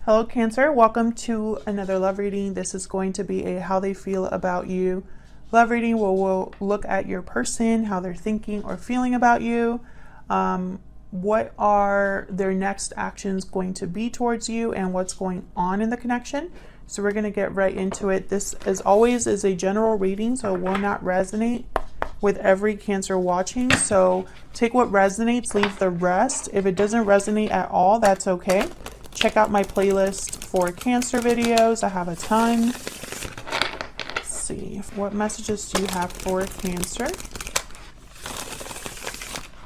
Hello Cancer, welcome to another love reading. This is going to be a how they feel about you love reading where we'll look at your person, how they're thinking or feeling about you. What are their next actions going to be towards you and what's going on in the connection. So we're going to get right into it. This, as always, is a general reading, so it will not resonate with every Cancer watching. So take what resonates, leave the rest. If it doesn't resonate at all, that's okay. Check out my playlist for Cancer videos. I have a ton. Let's see, what messages do you have for Cancer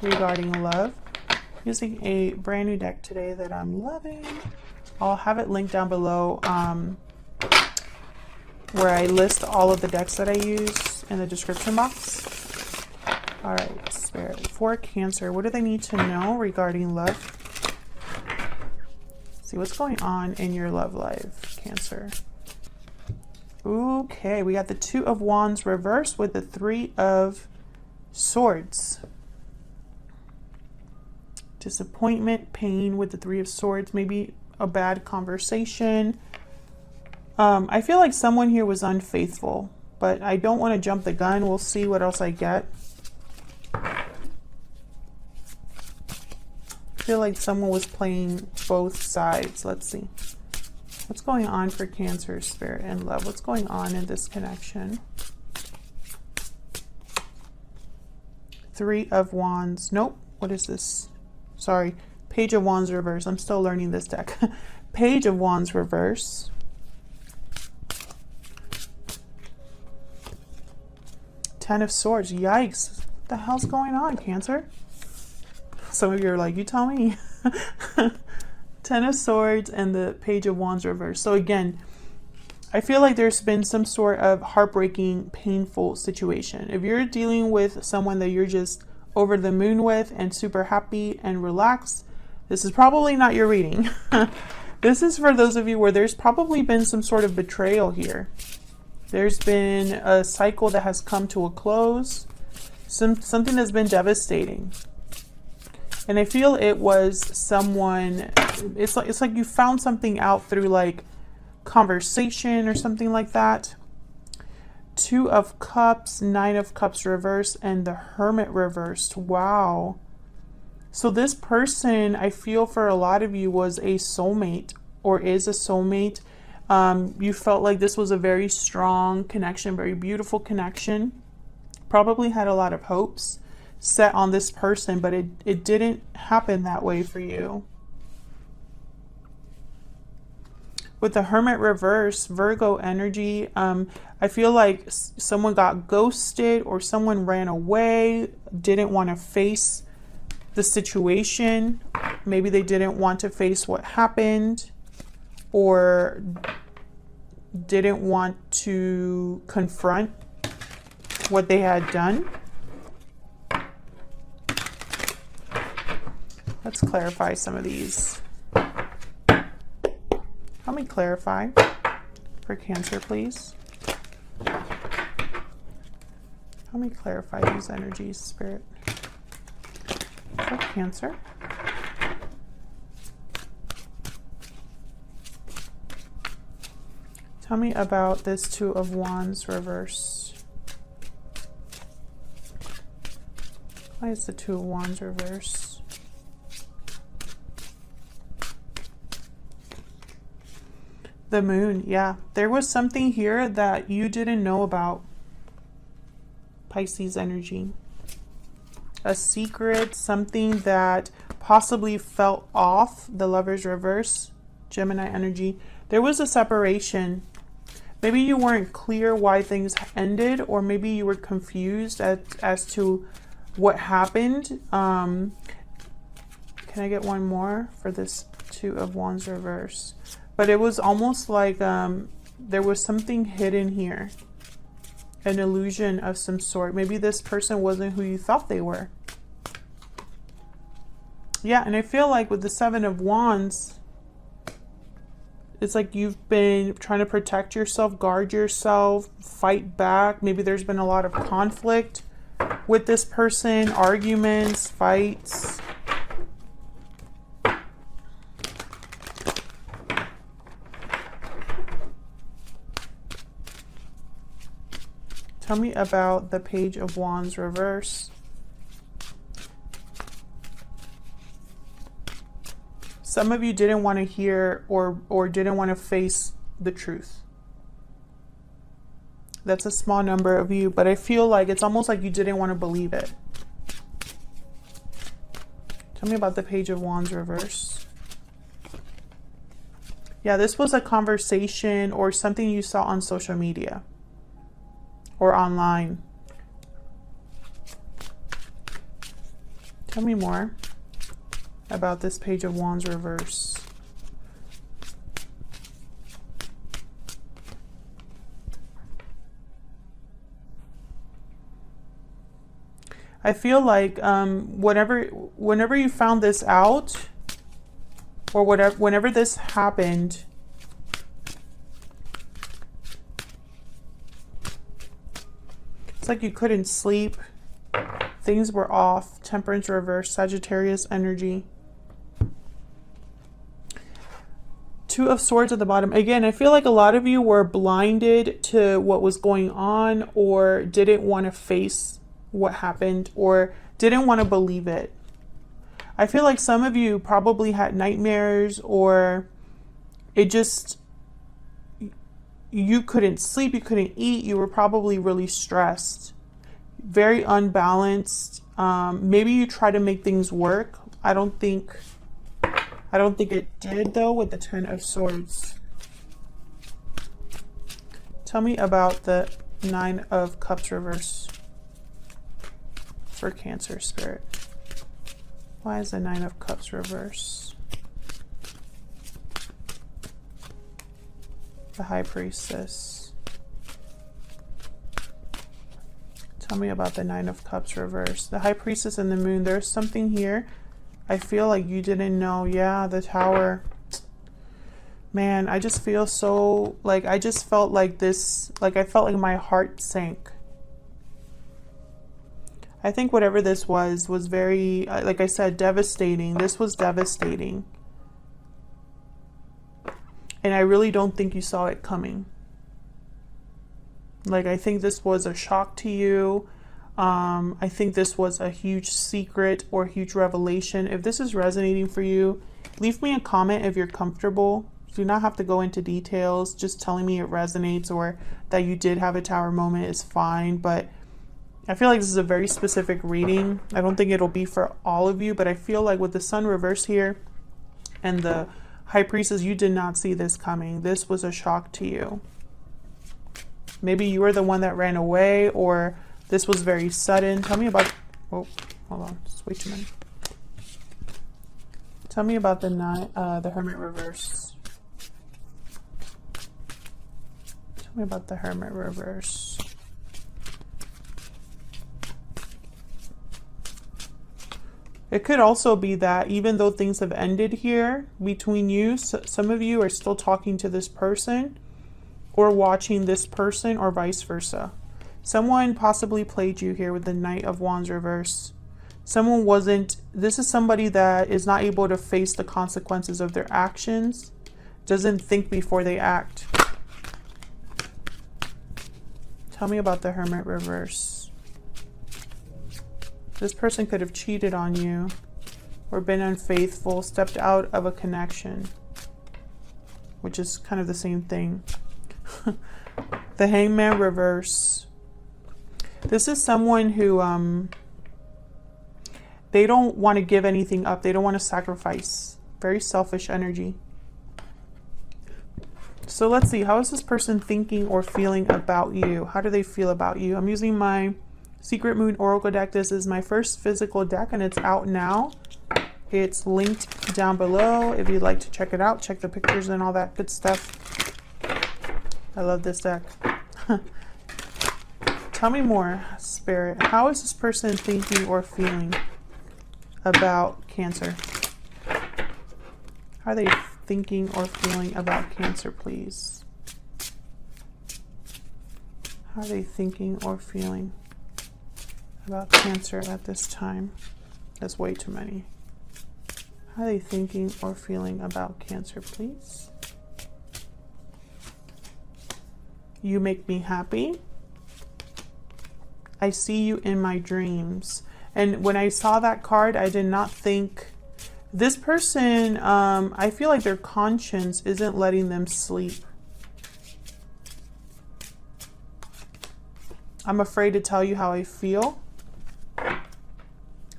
regarding love? Using a brand new deck today that I'm loving. I'll have it linked down below where I list all of the decks that I use in the description box. All right, Spirit, for Cancer, what do they need to know regarding love? See what's going on in your love life, Cancer. Okay, we got the Two of Wands reversed with the Three of Swords. Disappointment, pain with the Three of Swords, maybe a bad conversation. I feel like someone here was unfaithful, but I don't want to jump the gun. We'll see what else I get. I feel like someone was playing both sides. Let's see. What's going on for Cancer, Spirit, and love? What's going on in this connection? Three of Wands. Nope. What is this? Sorry. Page of Wands reverse. I'm still learning this deck. Page of Wands reverse. Ten of Swords. Yikes. What the hell's going on, Cancer? Some of you are like, you tell me. Ten of Swords and the Page of Wands reverse. So again, I feel like there's been some sort of heartbreaking, painful situation. If you're dealing with someone that you're just over the moon with and super happy and relaxed, this is probably not your reading. This is for those of you where there's probably been some sort of betrayal here. There's been a cycle that has come to a close. Something that's been devastating. And I feel it was someone, it's like you found something out through like conversation or something like that. Two of Cups, Nine of Cups reversed, and the Hermit reversed. Wow. So this person, I feel for a lot of you, was a soulmate or is a soulmate. You felt like this was a very strong connection, very beautiful connection. Probably had a lot of hopes set on this person, but it didn't happen that way for you. With the Hermit reverse, Virgo energy, I feel like someone got ghosted or someone ran away, didn't want to face the situation. Maybe they didn't want to face what happened or didn't want to confront what they had done. Let's clarify some of these. Help me clarify for Cancer, please. Help me clarify these energies, Spirit. For Cancer. Tell me about this Two of Wands reverse. Why is the Two of Wands reverse? The Moon, yeah. There was something here that you didn't know about. Pisces energy. A secret, something that possibly felt off. The Lovers reverse, Gemini energy. There was a separation. Maybe you weren't clear why things ended, or maybe you were confused as to what happened. Can I get one more for this Two of Wands reverse? But it was almost like there was something hidden here. An illusion of some sort. Maybe this person wasn't who you thought they were. Yeah, and I feel like with the Seven of Wands, it's like you've been trying to protect yourself, guard yourself, fight back. Maybe there's been a lot of conflict with this person, arguments, fights. Tell me about the Page of Wands reverse. Some of you didn't want to hear or didn't want to face the truth. That's a small number of you, but I feel like it's almost like you didn't want to believe it. Tell me about the Page of Wands reverse. Yeah, this was a conversation or something you saw on social media or online. Tell me more about this Page of Wands reverse. I feel like whenever you found this out, or whenever this happened, it's like you couldn't sleep. Things were off. Temperance reverse, Sagittarius energy. Two of Swords at the bottom. Again, I feel like a lot of you were blinded to what was going on or didn't want to face what happened or didn't want to believe it. I feel like some of you probably had nightmares or it just, you couldn't sleep, you couldn't eat, you were probably really stressed, very unbalanced. Maybe you try to make things work. I don't think it did though with the Ten of Swords. Tell me about the Nine of Cups reverse for Cancer spirit. Why is the Nine of Cups reverse? The High Priestess. Tell me about the Nine of Cups reverse. The High Priestess and the Moon. There's something here. I feel like you didn't know. Yeah, the Tower. Man, I just feel so, like, I just felt like this, like I felt like my heart sank. I think whatever this was very, like I said, devastating. This was devastating. And I really don't think you saw it coming. Like, I think this was a shock to you. I think this was a huge secret or huge revelation. If this is resonating for you, leave me a comment if you're comfortable. You do not have to go into details. Just telling me it resonates or that you did have a Tower moment is fine. But I feel like this is a very specific reading. I don't think it'll be for all of you, but I feel like with the Sun reverse here and the High Priestess, you did not see this coming. This was a shock to you. Maybe you were the one that ran away or this was very sudden. Tell me about, oh, hold on, just wait a minute. Tell me about the Hermit reverse. Tell me about the Hermit reverse. It could also be that even though things have ended here between you, some of you are still talking to this person or watching this person or vice versa. Someone possibly played you here with the Knight of Wands reverse. Someone wasn't, this is somebody that is not able to face the consequences of their actions, doesn't think before they act. Tell me about the Hermit reverse. This person could have cheated on you or been unfaithful, stepped out of a connection, which is kind of the same thing. The Hangman reverse. This is someone who, they don't want to give anything up. They don't want to sacrifice. Very selfish energy. So let's see. How is this person thinking or feeling about you? How do they feel about you? I'm using my Secret Moon Oracle deck. This is my first physical deck and it's out now. It's linked down below if you'd like to check it out. Check the pictures and all that good stuff. I love this deck. Tell me more, Spirit. How is this person thinking or feeling about Cancer? How are they thinking or feeling about Cancer, please? How are they thinking or feeling about Cancer at this time? That's way too many. How are they thinking or feeling about Cancer, please? You make me happy. I see you in my dreams. And when I saw that card, I did not think this person, I feel like their conscience isn't letting them sleep. I'm afraid to tell you how I feel.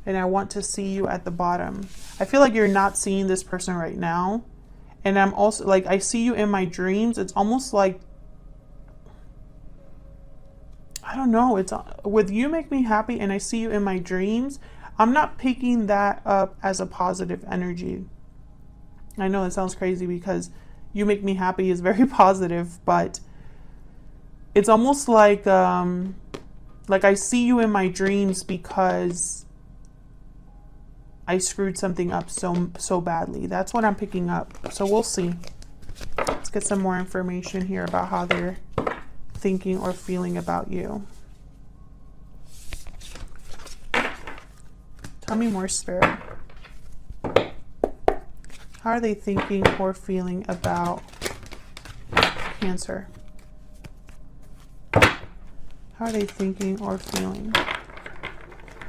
And I want to see you at the bottom. I feel like you're not seeing this person right now. And I'm also like, I see you in my dreams. It's almost like, I don't know. It's with you make me happy and I see you in my dreams. I'm not picking that up as a positive energy. I know it sounds crazy because you make me happy is very positive, but it's almost like I see you in my dreams because I screwed something up so badly. That's what I'm picking up. So we'll see. Let's get some more information here about how they're thinking or feeling about you. Tell me more, Spirit. How are they thinking or feeling about Cancer? How are they thinking or feeling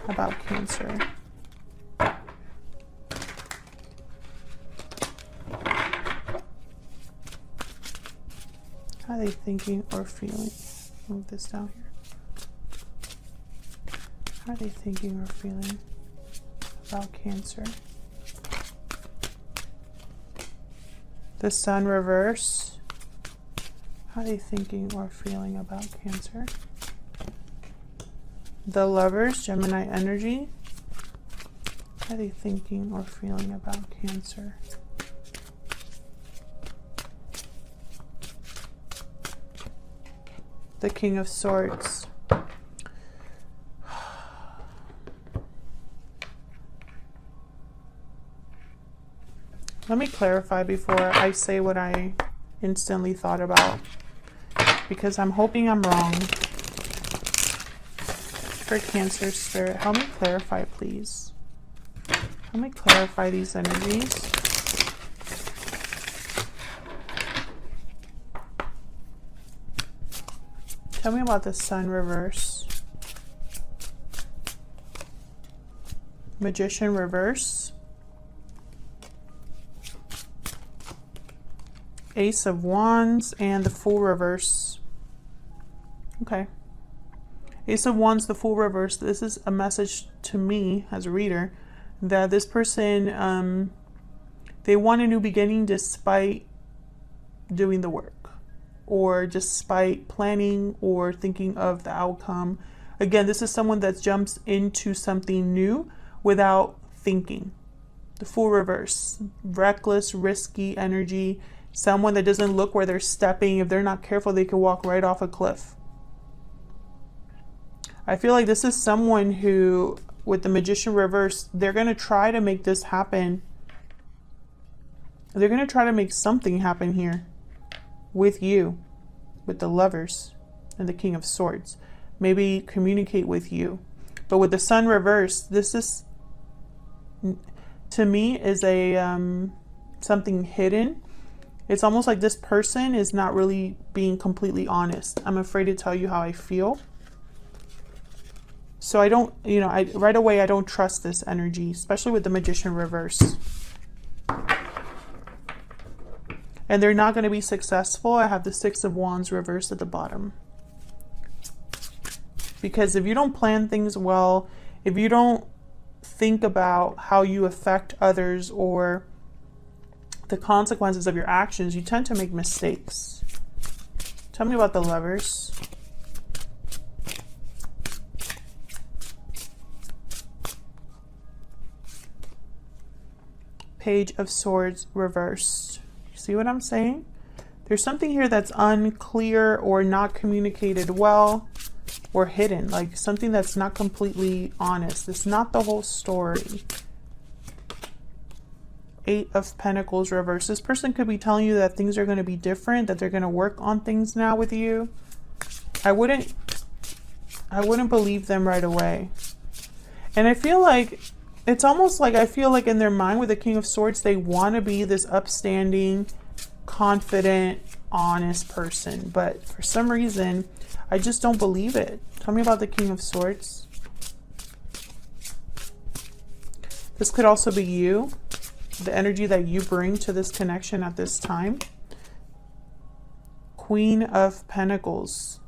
about Cancer? How are they thinking or feeling? Move this down here. How are they thinking or feeling about Cancer? The Sun reverse. How are they thinking or feeling about Cancer? The Lovers, Gemini energy. How are they thinking or feeling about Cancer? The King of Swords. Let me clarify before I say what I instantly thought about, because I'm hoping I'm wrong. For Cancer, Spirit, help me clarify, please. Help me clarify these energies. Tell me about the Sun reverse. Magician reverse. Ace of Wands and the Fool reverse. Okay. Ace of Wands, the Fool reverse. This is a message to me as a reader that this person, they want a new beginning despite doing the work, or despite planning or thinking of the outcome. Again, this is someone that jumps into something new without thinking. The Fool reverse. Reckless, risky energy. Someone that doesn't look where they're stepping. If they're not careful, they could walk right off a cliff. I feel like this is someone who, with the Magician reverse, they're going to try to make this happen. They're going to try to make something happen here with you, with the Lovers and the King of Swords. Maybe communicate with you. But with the Sun reverse, this is, to me, is a something hidden. It's almost like this person is not really being completely honest. I'm afraid to tell you how I feel. So I don't, right away, I don't trust this energy, especially with the Magician reverse. And they're not going to be successful. I have the Six of Wands reversed at the bottom. Because if you don't plan things well, if you don't think about how you affect others or the consequences of your actions, you tend to make mistakes. Tell me about the Lovers. Page of Swords reversed. You see what I'm saying? There's something here that's unclear or not communicated well or hidden, like something that's not completely honest. It's not the whole story. Eight of Pentacles reversed. This person could be telling you that things are going to be different, that they're going to work on things now with you. I wouldn't believe them right away. And I feel like it's almost like, I feel like in their mind with the King of Swords, they want to be this upstanding, confident, honest person, but for some reason, I just don't believe it. Tell me about the King of Swords. This could also be you, the energy that you bring to this connection at this time. Queen of Pentacles.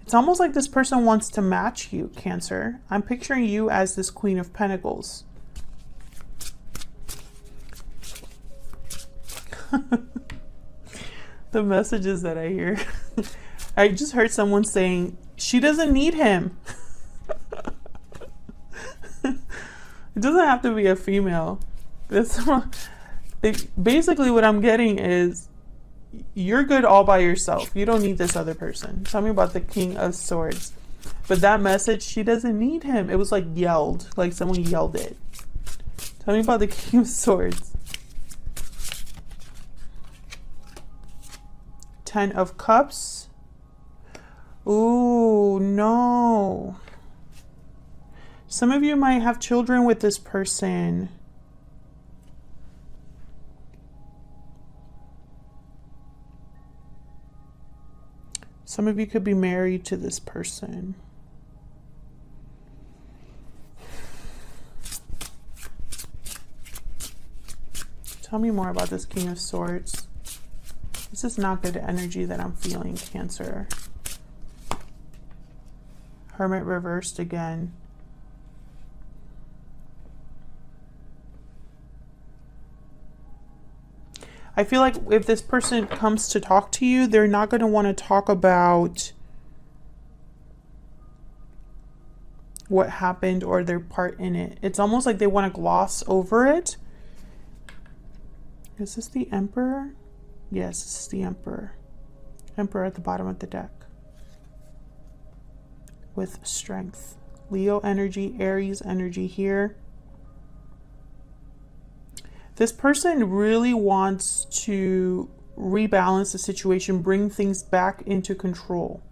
It's almost like this person wants to match you, Cancer. I'm picturing you as this Queen of Pentacles. The messages that I hear. I just heard someone saying, she doesn't need him. It doesn't have to be a female. Basically what I'm getting is, you're good all by yourself. You don't need this other person. Tell me about the King of Swords. But that message, she doesn't need him. It was like yelled, like someone yelled it. Tell me about the King of Swords. Ten of Cups. Ooh, no. Some of you might have children with this person. Some of you could be married to this person. Tell me more about this King of Swords. This is not good energy that I'm feeling, Cancer. Hermit reversed again. I feel like if this person comes to talk to you, they're not going to want to talk about what happened or their part in it. It's almost like they want to gloss over it. Is this the Emperor? Yes, this is the Emperor. Emperor at the bottom of the deck. With strength. Leo energy, Aries energy here. This person really wants to rebalance the situation, bring things back into control.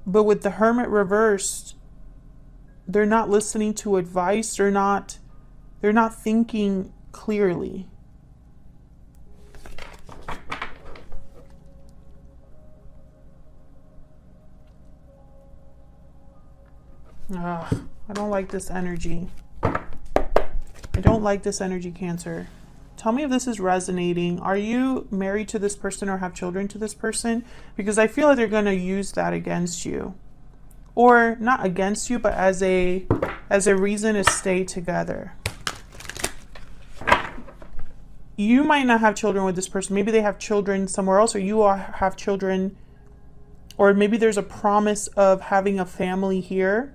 But with the Hermit reversed, they're not listening to advice. They're not thinking clearly. Ugh, I don't like this energy. I don't like this energy, Cancer. Tell me if this is resonating. Are you married to this person or have children to this person? Because I feel like they're going to use that against you. Or not against you, but as a reason to stay together. You might not have children with this person. Maybe they have children somewhere else, or you have children, or maybe there's a promise of having a family here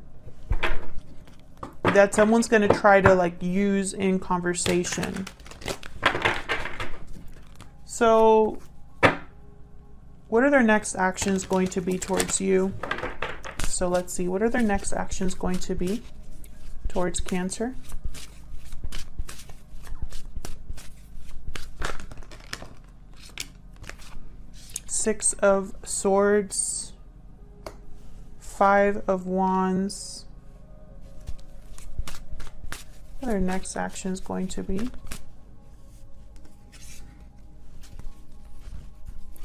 that someone's going to try to like use in conversation. So what are their next actions going to be towards you? So let's see, what are their next actions going to be towards Cancer? Six of Swords, Five of Wands. What are their next actions going to be?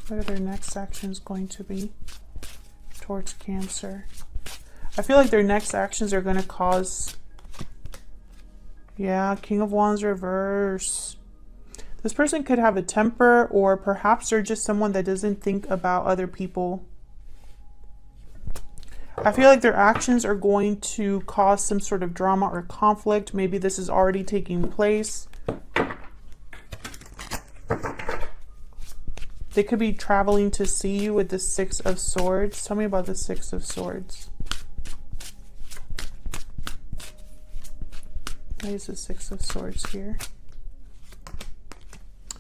What are their next actions going to be towards Cancer? I feel like their next actions are going to cause... Yeah, King of Wands reverse. This person could have a temper, or perhaps they're just someone that doesn't think about other people. I feel like their actions are going to cause some sort of drama or conflict. Maybe this is already taking place. They could be traveling to see you with the Six of Swords. Tell me about the Six of Swords. Why is the Six of Swords here?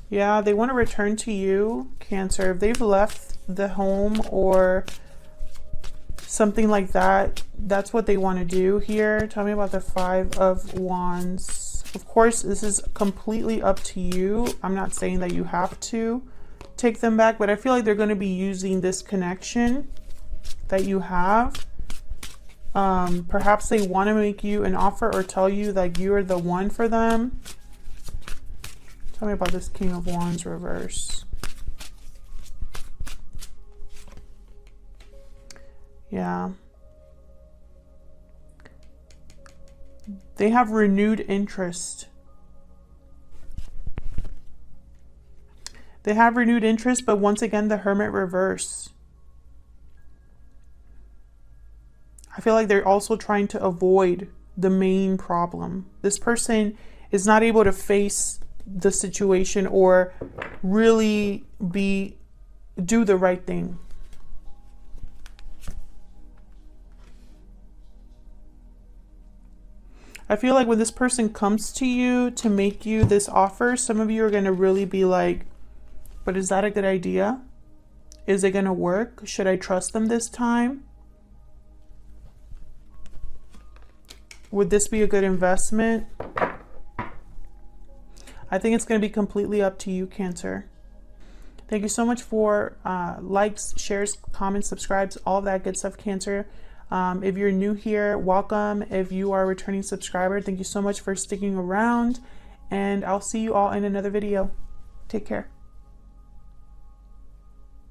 Yeah, they want to return to you, Cancer. If they've left the home or something like that, that's what they want to do here. Tell me about the Five of Wands. Of course, this is completely up to you. I'm not saying that you have to take them back, but I feel like they're going to be using this connection that you have. Perhaps they want to make you an offer or tell you that you are the one for them. Tell me about this King of Wands reverse. Yeah. They have renewed interest. They have renewed interest, but once again, the Hermit reverse. I feel like they're also trying to avoid the main problem. This person is not able to face the situation or really do the right thing. I feel like when this person comes to you to make you this offer, some of you are going to really be like, but is that a good idea? Is it going to work? Should I trust them this time? Would this be a good investment? I think it's going to be completely up to you, Cancer. Thank you so much for likes, shares, comments, subscribes, all of that good stuff, Cancer. If you're new here, welcome. If you are a returning subscriber, thank you so much for sticking around. And I'll see you all in another video. Take care.